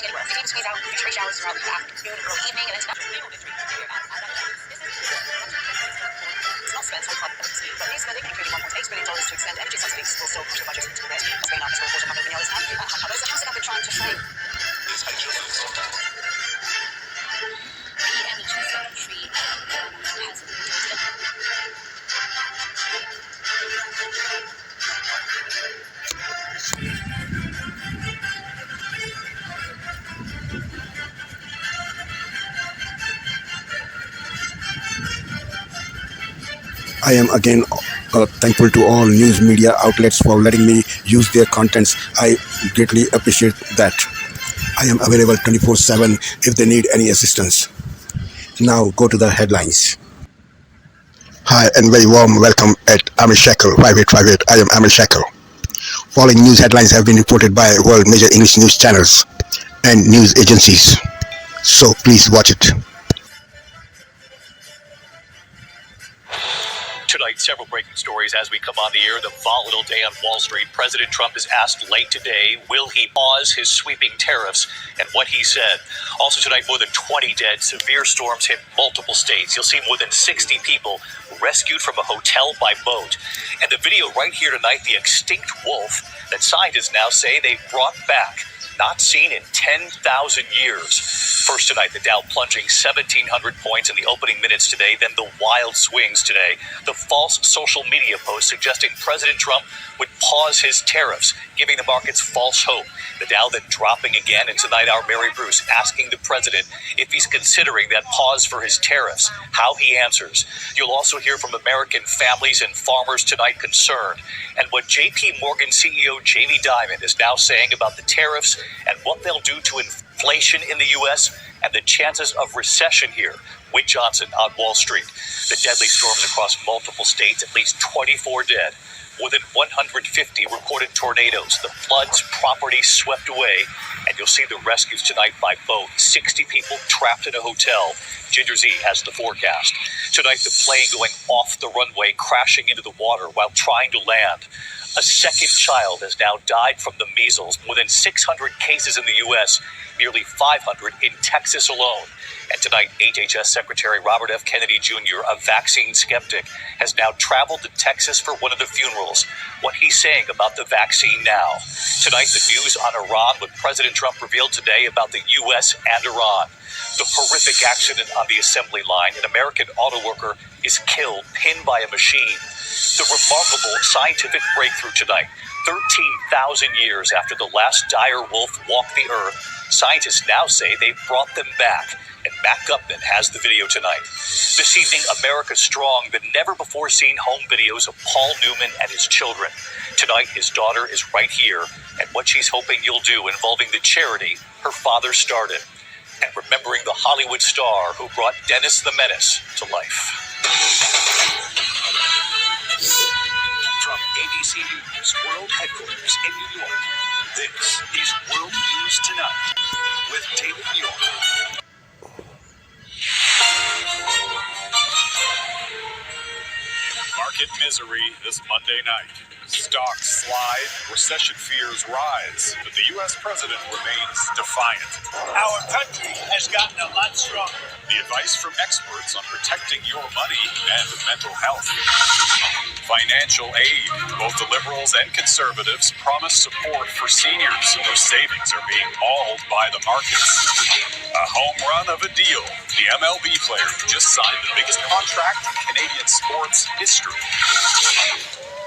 Anywhere. You can squeeze out 3 showers throughout the afternoon, early evening, and into not spent on carbon speed, but new spending, including $1.8 billion to extend energy subsidies, will still push the budget into the red. Spain office will report a couple of Vinales and others have been trying to frame. The energy secretary has I am again thankful to all news media outlets for letting me use their contents. I greatly appreciate that. I am available 24/7 if they need any assistance. Now go to the headlines. Hi and very warm welcome at Amir Shackle, 5858. I am Amir Shackle. Following news headlines have been reported by world major English news channels and news agencies. So please watch it. Tonight, several breaking stories as we come on the air. The volatile day on Wall Street. President Trump is asked late today, will he pause his sweeping tariffs, and what he said. Also tonight, more than 20 dead. Severe storms hit multiple states. You'll see more than 60 people rescued from a hotel by boat. And the video right here tonight, the extinct wolf that scientists now say they've brought back. Not seen in 10,000 years. First tonight, the Dow plunging 1,700 points in the opening minutes today, then the wild swings today. The false social media post suggesting President Trump would pause his tariffs, giving the markets false hope. The Dow then dropping again, and tonight our Mary Bruce asking the president if he's considering that pause for his tariffs, how he answers. You'll also hear from American families and farmers tonight concerned, and what J.P. Morgan CEO Jamie Dimon is now saying about the tariffs and what they'll do to inflation in the U.S. and the chances of recession here. Whit Johnson on Wall Street. The deadly storms across multiple states, at least 24 dead. More than 150 reported tornadoes. The floods, property swept away. And you'll see the rescues tonight by boat. 60 people trapped in a hotel. Ginger Z has the forecast. Tonight, the plane going off the runway, crashing into the water while trying to land. A second child has now died from the measles. More than 600 cases in the U.S., nearly 500 in Texas alone. And tonight, HHS Secretary Robert F. Kennedy Jr., a vaccine skeptic, has now traveled to Texas for one of the funerals. What he's saying about the vaccine now. Tonight, the news on Iran, what President Trump revealed today about the U.S. and Iran. The horrific accident on the assembly line. An American auto worker is killed, pinned by a machine. The remarkable scientific breakthrough tonight. 13,000 years after the last dire wolf walked the earth, scientists now say they've brought them back. And Matt Gupman has the video tonight. This evening, America Strong, the never-before-seen home videos of Paul Newman and his children. Tonight, his daughter is right here, and what she's hoping you'll do involving the charity her father started. And remembering the Hollywood star who brought Dennis the Menace to life. From ABC News World Headquarters in New York, this is World News Tonight with David York. Market misery this Monday night. Stocks slide, recession fears rise, but the U.S. president remains defiant. Our country has gotten a lot stronger. The advice from experts on protecting your money and mental health. Financial aid. Both the liberals and conservatives promise support for seniors whose savings are being mauled by the markets. A home run of a deal. The MLB player who just signed the biggest contract in Canadian sports history.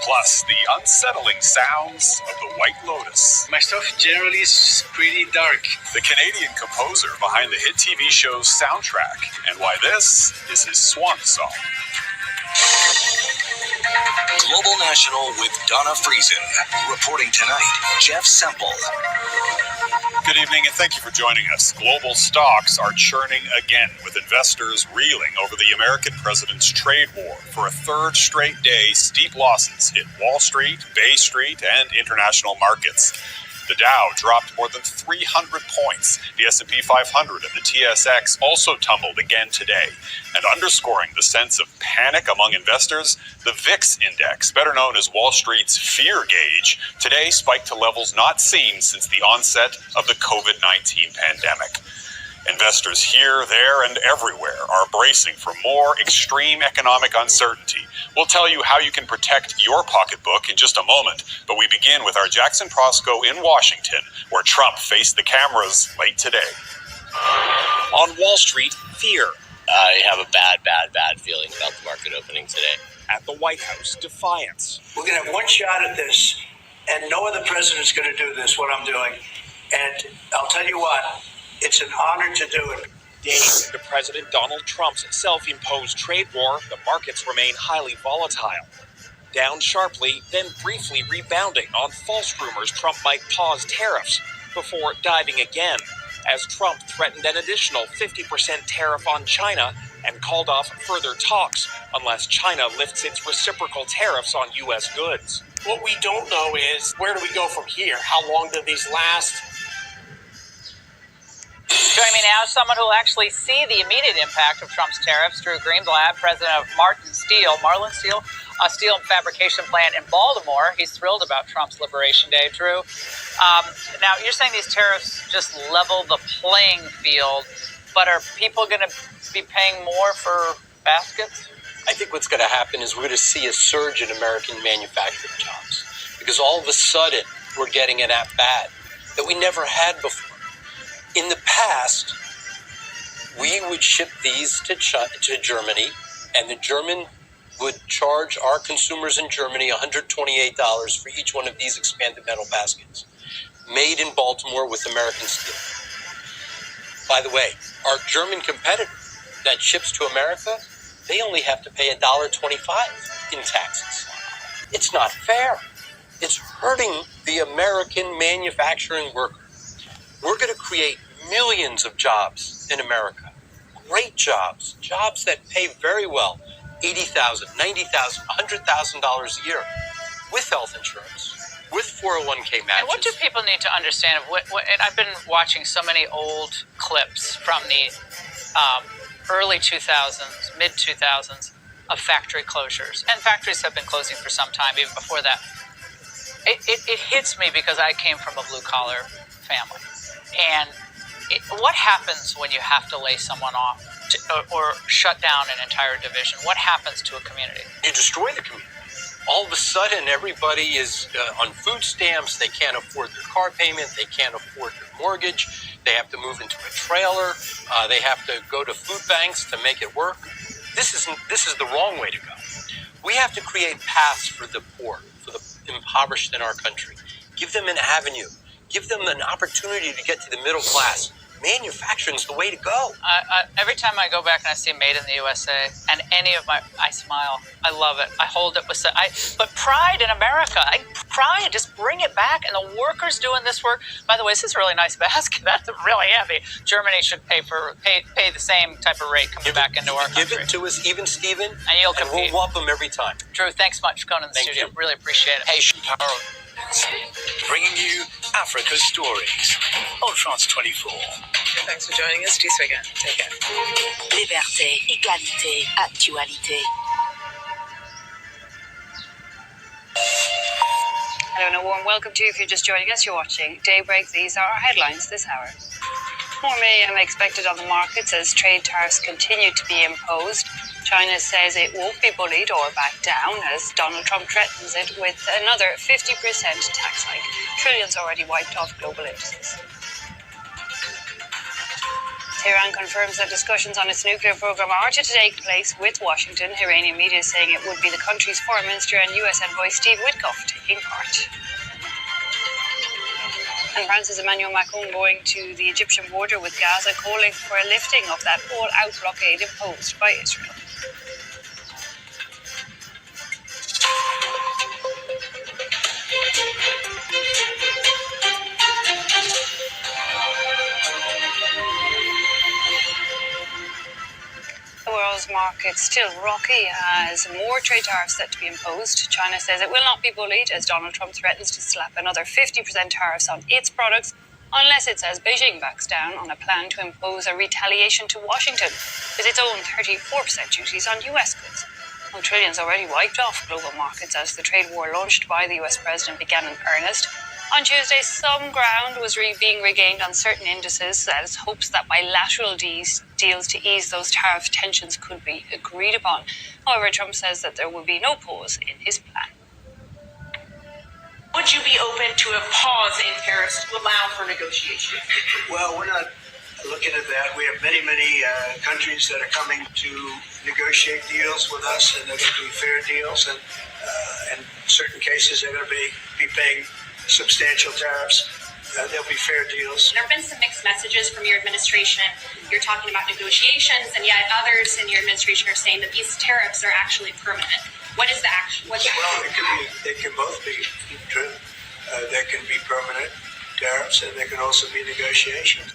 Plus, the unsettling sounds of the White Lotus. My stuff generally is pretty dark. The Canadian composer behind the hit TV show's soundtrack, and why this is his swan song. Global National with Donna Friesen. Reporting tonight, Jeff Semple. Good evening and thank you for joining us. Global stocks are churning again with investors reeling over the American president's trade war. For a third straight day, steep losses hit Wall Street, Bay Street, and international markets. The Dow dropped more than 300 points. The S&P 500 and the TSX also tumbled again today. And underscoring the sense of panic among investors, the VIX index, better known as Wall Street's fear gauge, today spiked to levels not seen since the onset of the COVID-19 pandemic. Investors here, there, and everywhere are bracing for more extreme economic uncertainty. We'll tell you how you can protect your pocketbook in just a moment, but we begin with our Jackson Prosco in Washington, where Trump faced the cameras late today. On Wall Street, fear. I have a bad feeling about the market opening today. At the White House, defiance. We're going to have one shot at this, and no other president's going to do this, what I'm doing. And I'll tell you what, it's an honor to do it. Days into President Donald Trump's self-imposed trade war, the markets remain highly volatile. Down sharply, then briefly rebounding on false rumors Trump might pause tariffs, before diving again, as Trump threatened an additional 50% tariff on China and called off further talks unless China lifts its reciprocal tariffs on U.S. goods. What we don't know is, where do we go from here? How long do these last? Joining me now is someone who will actually see the immediate impact of Trump's tariffs, Drew Greenblatt, president of Marlin Steel, a steel and fabrication plant in Baltimore. He's thrilled about Trump's Liberation Day. Drew, now you're saying these tariffs just level the playing field, but are people going to be paying more for baskets? I think what's going to happen is we're going to see a surge in American manufacturing jobs, because all of a sudden we're getting an at-bat that we never had before. In the past, we would ship these to Germany, and the German would charge our consumers in Germany $128 for each one of these expanded metal baskets, made in Baltimore with American steel. By the way, our German competitor that ships to America, they only have to pay $1.25 in taxes. It's not fair. It's hurting the American manufacturing worker. We're going to create millions of jobs in America. Great jobs. Jobs that pay very well. $80,000, $90,000, $100,000 a year. With health insurance. With 401k matches. And what do people need to understand? And I've been watching so many old clips from the early 2000s, mid-2000s, of factory closures. And factories have been closing for some time, even before that. It hits me because I came from a blue-collar family. And what happens when you have to lay someone off or shut down an entire division? What happens to a community? You destroy the community. All of a sudden, everybody is on food stamps. They can't afford their car payment. They can't afford their mortgage. They have to move into a trailer. They have to go to food banks to make it work. This is the wrong way to go. We have to create paths for the poor, for the impoverished in our country. Give them an avenue. Give them an opportunity to get to the middle class. Manufacturing's the way to go. Every time I go back and I see Made in the USA, and I smile. I love it. I hold it with, but pride in America. Pride, just bring it back. And the workers doing this work. By the way, this is a really nice basket. That's really heavy. Germany should pay the same type of rate coming back into our country. Give it to us, even Stephen, and you'll compete. We'll whop them every time. Drew, thanks much for coming to the studio. You. Really appreciate it. Hey, Bringing you Africa's stories on France 24. Thanks for joining us. This weekend. Take care. Liberté, égalité, actualité. Hello and a warm welcome to you if you're just joining us. You're watching Daybreak. These are our headlines this hour. More mayhem expected on the markets as trade tariffs continue to be imposed. China says it won't be bullied or back down as Donald Trump threatens it with another 50% tax hike. Trillions already wiped off global indices. Tehran confirms that discussions on its nuclear program are to take place with Washington. Iranian media saying it would be the country's foreign minister and U.S. envoy Steve Witkoff taking part. And France's Emmanuel Macron going to the Egyptian border with Gaza, calling for a lifting of that all-out blockade imposed by Israel. The world's those markets still rocky as more trade tariffs set to be imposed. China says it will not be bullied as Donald Trump threatens to slap another 50% tariffs on its products unless it says Beijing backs down on a plan to impose a retaliation to Washington with its own 34% duties on US goods. Well, trillions already wiped off global markets as the trade war launched by the US president began in earnest. On Tuesday, some ground was being regained on certain indices as hopes that bilateral deals to ease those tariff tensions could be agreed upon. However, Trump says that there will be no pause in his plan. Would you be open to a pause in tariffs to allow for negotiation? Well, we're not looking at that. We have many countries that are coming to negotiate deals with us, and they're going to be fair deals. And in certain cases, they're going to be paying substantial tariffs. There'll be fair deals. There have been some mixed messages from your administration. You're talking about negotiations, and yet others in your administration are saying that these tariffs are actually permanent. What is the action? Well, they can both be true. There can be permanent tariffs, and there can also be negotiations.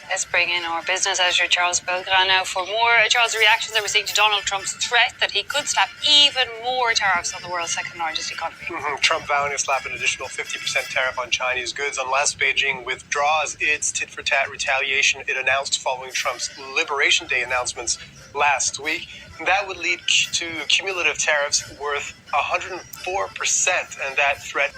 Let's bring in our business editor, Charles Belgrand, now for more. Charles, the reactions that we're seeing to Donald Trump's threat that he could slap even more tariffs on the world's second largest economy. Trump vowing to slap an additional 50% tariff on Chinese goods unless Beijing withdraws its tit-for-tat retaliation it announced following Trump's Liberation Day announcements last week. That would lead to cumulative tariffs worth 104%, and that threat...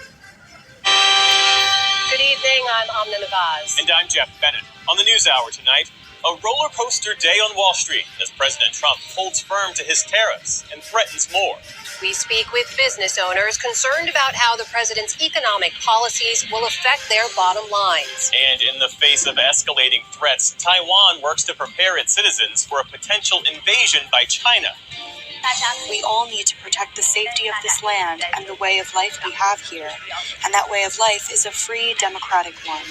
Good evening, I'm Amna Navaz. And I'm Jeff Bennett. On the News Hour tonight, a roller coaster day on Wall Street as President Trump holds firm to his tariffs and threatens more. We speak with business owners concerned about how the president's economic policies will affect their bottom lines. And in the face of escalating threats, Taiwan works to prepare its citizens for a potential invasion by China. We all need to protect the safety of this land and the way of life we have here. And that way of life is a free, democratic one.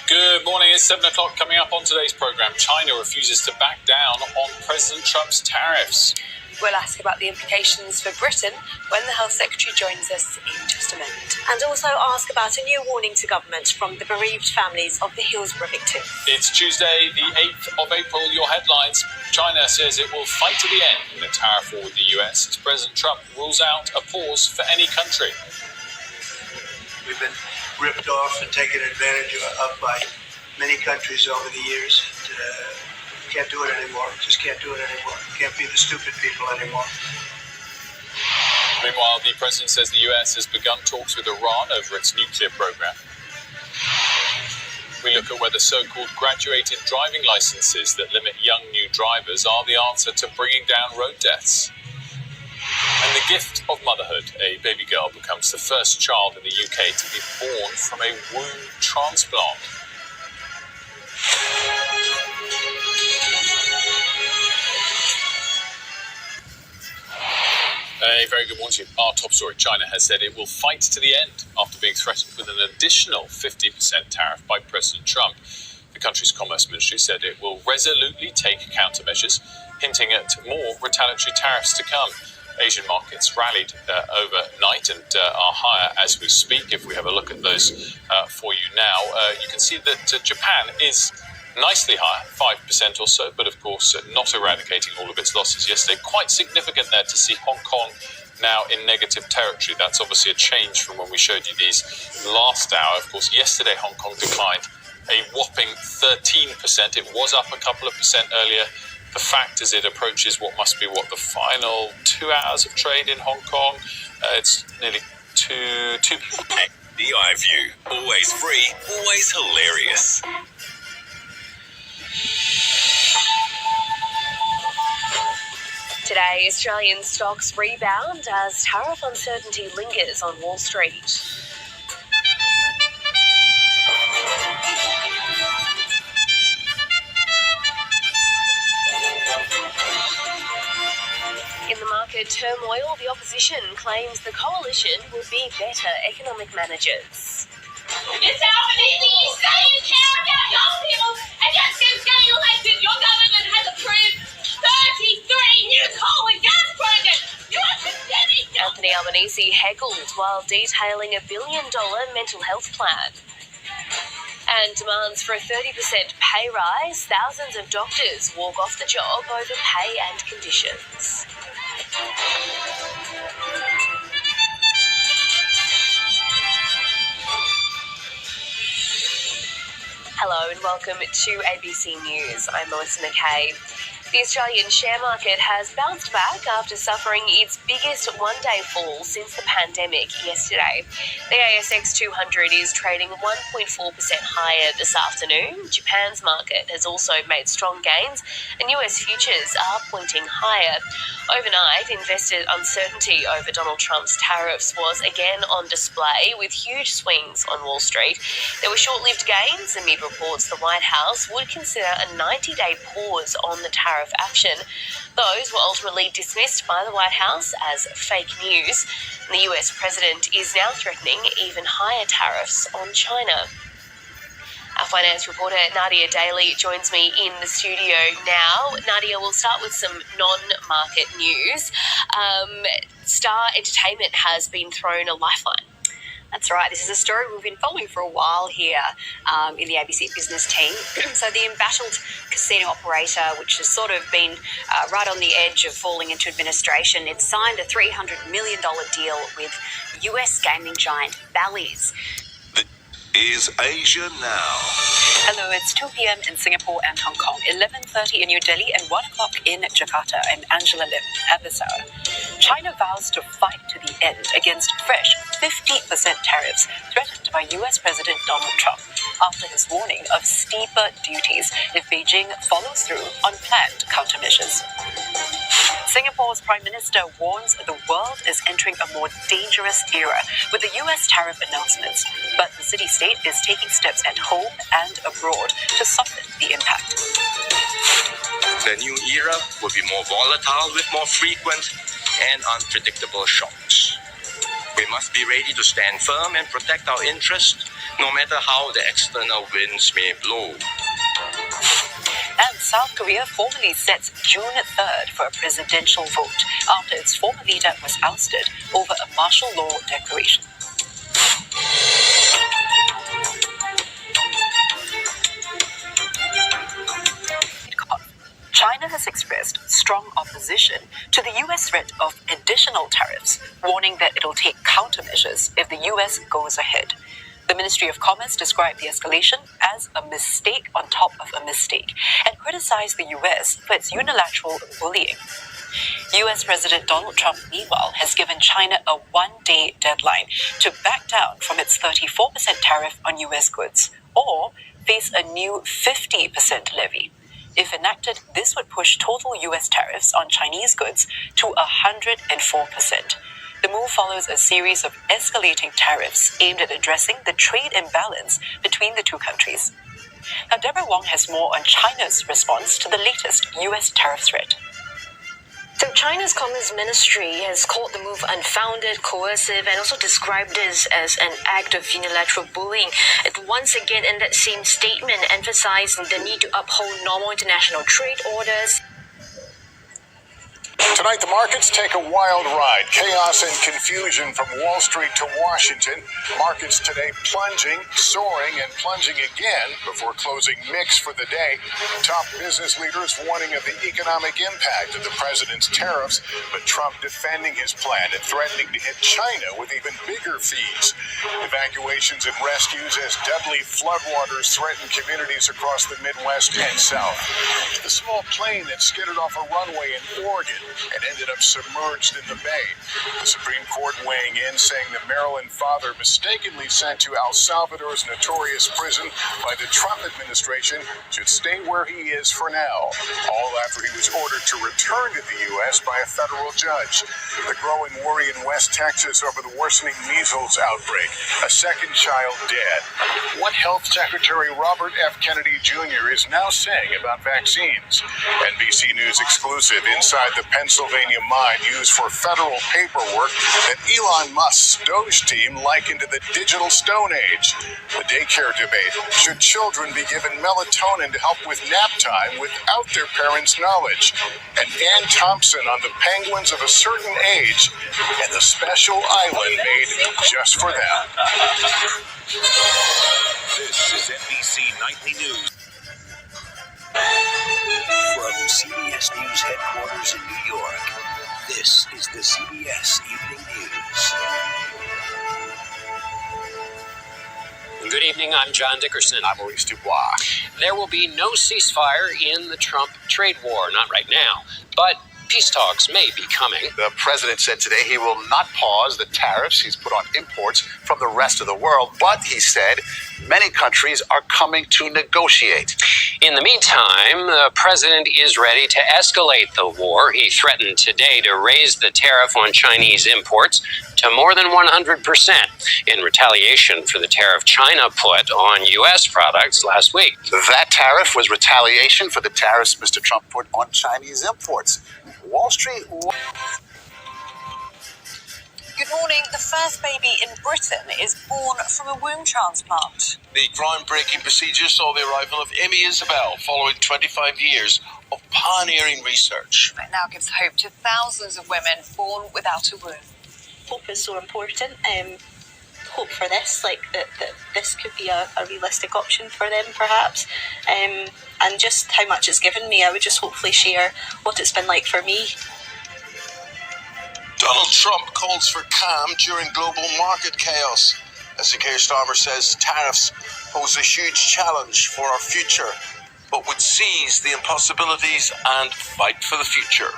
Good morning, it's 7 o'clock. Coming up on today's programme, China refuses to back down on President Trump's tariffs. We'll ask about the implications for Britain when the Health Secretary joins us in just a moment. And also ask about a new warning to government from the bereaved families of the Hillsborough victims. It's Tuesday, the 8th of April. Your headlines. China says it will fight to the end in a tariff war with the US as President Trump rules out a pause for any country. We've been ripped off and taken advantage of by many countries over the years. Can't do it anymore. Just can't do it anymore. Can't be the stupid people anymore. Meanwhile, the president says the US has begun talks with Iran over its nuclear program. We look at whether so-called graduated driving licenses that limit young new drivers are the answer to bringing down road deaths. And the gift of motherhood, a baby girl becomes the first child in the UK to be born from a womb transplant. A very good morning to you. Our top story, China has said it will fight to the end after being threatened with an additional 50% tariff by President Trump. The country's Commerce Ministry said it will resolutely take countermeasures, hinting at more retaliatory tariffs to come. Asian markets rallied overnight and are higher as we speak. If we have a look at those for you now, you can see that Japan is nicely higher, 5% or so, but of course not eradicating all of its losses yesterday. Quite significant there to see Hong Kong now in negative territory. That's obviously a change from when we showed you these last hour. Of course, yesterday Hong Kong declined a whopping 13%. It was up a couple of percent earlier. The fact as it approaches what must be the final 2 hours of trade in Hong Kong, it's nearly two. The Eye View, always free, always hilarious. Today, Australian stocks rebound as tariff uncertainty lingers on Wall Street. In the market turmoil, the opposition claims the coalition will be better economic managers. It's happening! You say you care about young people, and yet since getting elected, your government has approved 33 new coal and gas projects! You are pathetic! Anthony Albanese heckled while detailing a $1 billion mental health plan. And demands for a 30% pay rise, thousands of doctors walk off the job over pay and conditions. Hello and welcome to ABC News. I'm Melissa McKay. The Australian share market has bounced back after suffering its biggest one-day fall since the pandemic yesterday. The ASX 200 is trading 1.4% higher this afternoon. Japan's market has also made strong gains, and US futures are pointing higher. Overnight, investor uncertainty over Donald Trump's tariffs was again on display, with huge swings on Wall Street. There were short-lived gains amid reports the White House would consider a 90-day pause on the tariff action. Those were ultimately dismissed by the White House as fake news. The US president is now threatening even higher tariffs on China. Our finance reporter Nadia Daly joins me in the studio now. Nadia, we'll start with some non-market news. Star Entertainment has been thrown a lifeline. That's right. This is a story we've been following for a while here in the ABC Business team. So the embattled casino operator, which has sort of been right on the edge of falling into administration, it signed a $300 million deal with US gaming giant Bally's. Is Asia Now. Hello, it's 2 p.m. in Singapore and Hong Kong, 11:30 in New Delhi and 1 o'clock in Jakarta. I'm Angela Lim at this hour. China vows to fight to the end against fresh 50% tariffs threatened by US President Donald Trump after his warning of steeper duties if Beijing follows through on planned countermeasures. Singapore's Prime Minister warns the world is entering a more dangerous era with the US tariff announcements, but the city-state is taking steps at home and abroad to soften the impact. The new era will be more volatile with more frequent and unpredictable shocks. We must be ready to stand firm and protect our interests, no matter how the external winds may blow. And South Korea formally sets June 3rd for a presidential vote after its former leader was ousted over a martial law declaration. China has expressed strong opposition to the US threat of additional tariffs, warning that it'll take countermeasures if the US goes ahead. The Ministry of Commerce described the escalation as a mistake on top of a mistake and criticized the US for its unilateral bullying. US President Donald Trump, meanwhile, has given China a one-day deadline to back down from its 34% tariff on US goods or face a new 50% levy. If enacted, this would push total US tariffs on Chinese goods to 104%. The move follows a series of escalating tariffs aimed at addressing the trade imbalance between the two countries. Now, Deborah Wong has more on China's response to the latest US tariff threat. So China's Commerce Ministry has called the move unfounded, coercive, and also described this as an act of unilateral bullying. It once again, in that same statement, emphasized the need to uphold normal international trade orders. Tonight, the markets take a wild ride. Chaos and confusion from Wall Street to Washington. Markets today plunging, soaring, and plunging again before closing mixed for the day. Top business leaders warning of the economic impact of the president's tariffs, but Trump defending his plan and threatening to hit China with even bigger fees. Evacuations and rescues as deadly floodwaters threaten communities across the Midwest and South. The small plane that skidded off a runway in Oregon and ended up submerged in the bay. The Supreme Court weighing in, saying the Maryland father mistakenly sent to El Salvador's notorious prison by the Trump administration should stay where he is for now, all after he was ordered to return to the U.S. by a federal judge. The growing worry in West Texas over the worsening measles outbreak, a second child dead. What Health Secretary Robert F. Kennedy Jr. is now saying about vaccines. NBC News exclusive inside the Pennsylvania Pennsylvania mine used for federal paperwork that Elon Musk's Doge team likened to the digital Stone Age. The daycare debate. Should children be given melatonin to help with nap time without their parents' knowledge? And Ann Thompson on the penguins of a certain age and the special island made just for them. This is NBC Nightly News. From CBS News headquarters in New York, this is the CBS Evening News. Good evening, I'm John Dickerson. I'm Maurice Dubois. There will be no ceasefire in the Trump trade war, not right now, but peace talks may be coming. The president said today he will not pause the tariffs he's put on imports from the rest of the world, but he said many countries are coming to negotiate. In the meantime, the president is ready to escalate the war. He threatened today to raise the tariff on Chinese imports to more than 100% in retaliation for the tariff China put on U.S. products last week. That tariff was retaliation for the tariffs Mr. Trump put on Chinese imports. Wall Street. Good morning. The first baby in Britain is born from a womb transplant. The groundbreaking procedure saw the arrival of Amy Isabel following 25 years of pioneering research. It now gives hope to thousands of women born without a womb. Hope is so important. Hope for this, that this could be a realistic option for them, perhaps. And just how much it's given me, I would just hopefully share what it's been like for me. Donald Trump calls for calm during global market chaos. As Keir Starmer says, tariffs pose a huge challenge for our future, but would seize the impossibilities and fight for the future.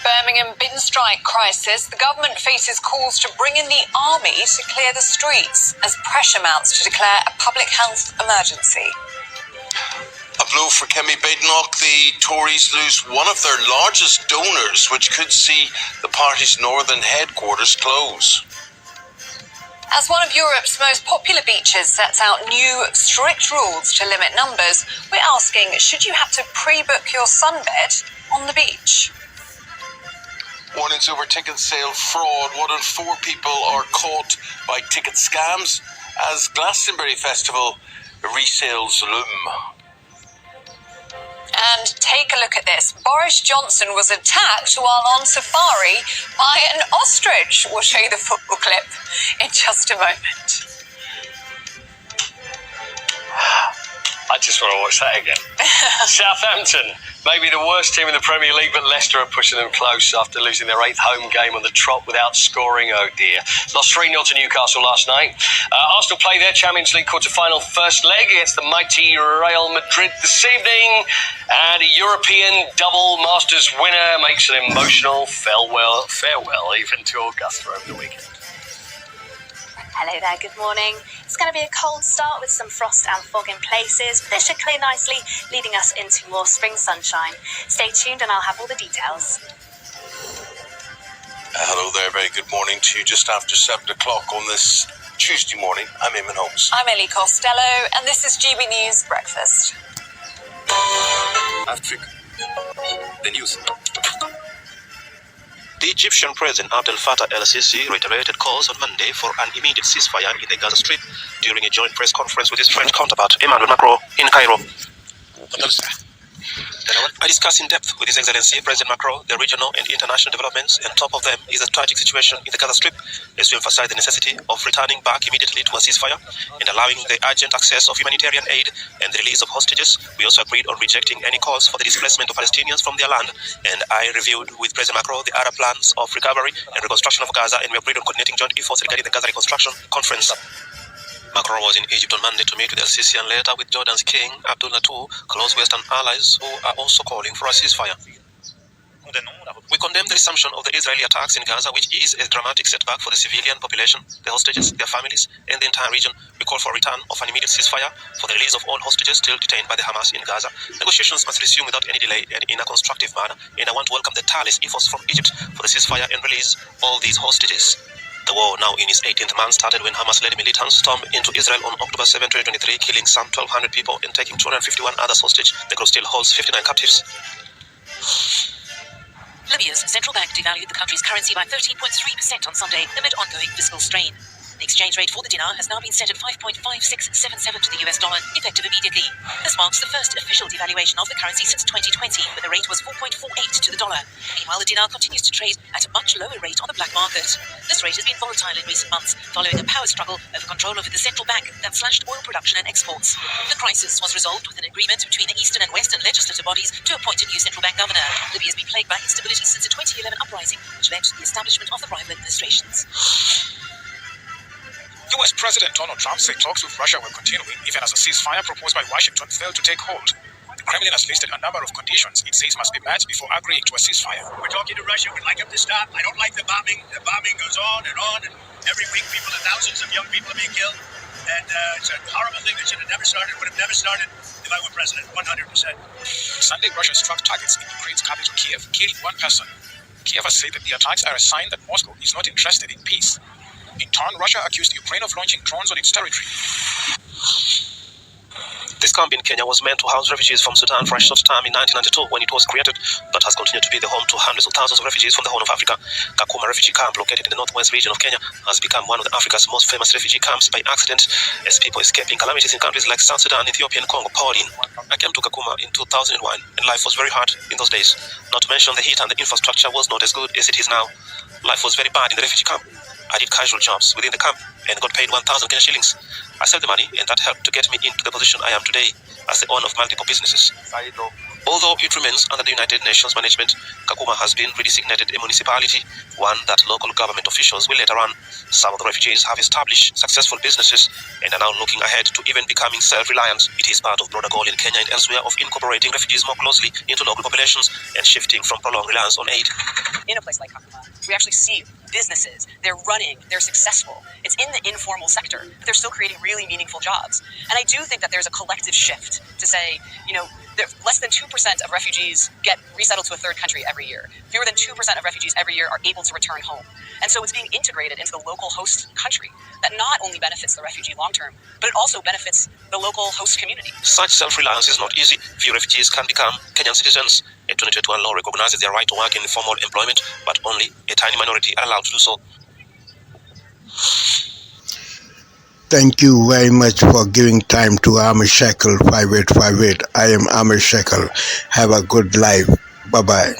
Birmingham bin strike crisis. The government faces calls to bring in the army to clear the streets as pressure mounts to declare a public health emergency. A blow for Kemi Badenoch. The Tories lose one of their largest donors, which could see the party's northern headquarters close. As one of Europe's most popular beaches sets out new, strict rules to limit numbers, we're asking, should you have to pre-book your sunbed on the beach? Warnings over ticket sale fraud. 1 in 4 people are caught by ticket scams as Glastonbury Festival resales loom. And take a look at this. Boris Johnson was attacked while on safari by an ostrich. We'll show you the football clip in just a moment. I just want to watch that again. Southampton, maybe the worst team in the Premier League, but Leicester are pushing them close after losing their 8th home game on the trot without scoring. Oh dear. Lost 3-0 to Newcastle last night. Arsenal play their Champions League quarter-final first leg against the mighty Real Madrid this evening. And a European double Masters winner makes an emotional farewell even to Augusta over the weekend. Hello there, good morning. It's going to be a cold start with some frost and fog in places, but this should clear nicely, leading us into more spring sunshine. Stay tuned and I'll have all the details. Hello there, very good morning to you. Just after 7 o'clock on this Tuesday morning, I'm Eamon Holmes. I'm Ellie Costello, and this is GB News Breakfast. Africa. The news. The Egyptian President Abdel Fattah el-Sisi reiterated calls on Monday for an immediate ceasefire in the Gaza Strip during a joint press conference with his French counterpart Emmanuel Macron in Cairo. I discussed in depth with His Excellency President Macron the regional and international developments, and top of them is the tragic situation in the Gaza Strip, as we emphasize the necessity of returning back immediately to a ceasefire and allowing the urgent access of humanitarian aid and the release of hostages. We also agreed on rejecting any calls for the displacement of Palestinians from their land, and I reviewed with President Macron the other plans of recovery and reconstruction of Gaza, and we agreed on coordinating joint efforts regarding the Gaza Reconstruction Conference. Macron was in Egypt on Monday to meet with El-Sisi and later with Jordan's King Abdullah II, close Western allies who are also calling for a ceasefire. We condemn the resumption of the Israeli attacks in Gaza, which is a dramatic setback for the civilian population, the hostages, their families, and the entire region. We call for a return of an immediate ceasefire for the release of all hostages still detained by the Hamas in Gaza. Negotiations must resume without any delay and in a constructive manner, and I want to welcome the tireless efforts from Egypt for the ceasefire and release all these hostages. The war, now in its 18th month, started when Hamas-led militants stormed into Israel on October 7, 2023, killing some 1,200 people and taking 251 others hostage. The group still holds 59 captives. bank devalued the country's currency by 13.3% on Sunday amid ongoing fiscal strain. The exchange rate for the dinar has now been set at 5.5677 to the US dollar, effective immediately. This marks the first official devaluation of the currency since 2020, when the rate was 4.48 to the dollar. Meanwhile, the dinar continues to trade at a much lower rate on the black market. This rate has been volatile in recent months, following a power struggle over control over the central bank that slashed oil production and exports. The crisis was resolved with an agreement between the eastern and western legislative bodies to appoint a new central bank governor. Libya has been plagued by instability since the 2011 uprising, which led to the establishment of the rival administrations. U.S. President Donald Trump said talks with Russia were continuing even as a ceasefire proposed by Washington failed to take hold. The Kremlin has listed a number of conditions it says must be met before agreeing to a ceasefire. We're talking to Russia. We'd like them to stop. I don't like the bombing. The bombing goes on, and every week thousands of young people are being killed. And it's a horrible thing that should have never started, would have never started if I were president, 100%. Sunday, Russia struck targets in Ukraine's capital, Kiev, killing one person. Kiev has said that the attacks are a sign that Moscow is not interested in peace. In turn, Russia accused Ukraine of launching drones on its territory. This camp in Kenya was meant to house refugees from Sudan for a short time in 1992 when it was created, but has continued to be the home to hundreds of thousands of refugees from the Horn of Africa. Kakuma refugee camp, located in the northwest region of Kenya, has become one of Africa's most famous refugee camps by accident, as people escaping calamities in countries like South Sudan, Ethiopia, and Congo poured in. I came to Kakuma in 2001, and life was very hard in those days. Not to mention the heat and the infrastructure was not as good as it is now. Life was very bad in the refugee camp. I did casual jobs within the camp and got paid 1,000 Kenya shillings. I saved the money, and that helped to get me into the position I am today as the owner of multiple businesses. Although it remains under the United Nations management, Kakuma has been redesignated a municipality, one that local government officials will later on. Some of the refugees have established successful businesses and are now looking ahead to even becoming self-reliant. It is part of broader goal in Kenya and elsewhere of incorporating refugees more closely into local populations and shifting from prolonged reliance on aid. In a place like Kakuma, we actually see businesses, they're running, they're successful. It's in the informal sector, but they're still creating really meaningful jobs. And I do think that there's a collective shift to say, less than 2% of refugees get resettled to a third country every year. Fewer than 2% of refugees every year are able to return home. And so it's being integrated into the local host country that not only benefits the refugee long term, but it also benefits the local host community. Such self-reliance is not easy. Few refugees can become Kenyan citizens. A 2021 law recognizes their right to work in informal employment, but only a tiny minority are allowed to do so. Thank you very much for giving time to Amir Shekel 5858. I am Amir Shekel. Have a good life. Bye-bye.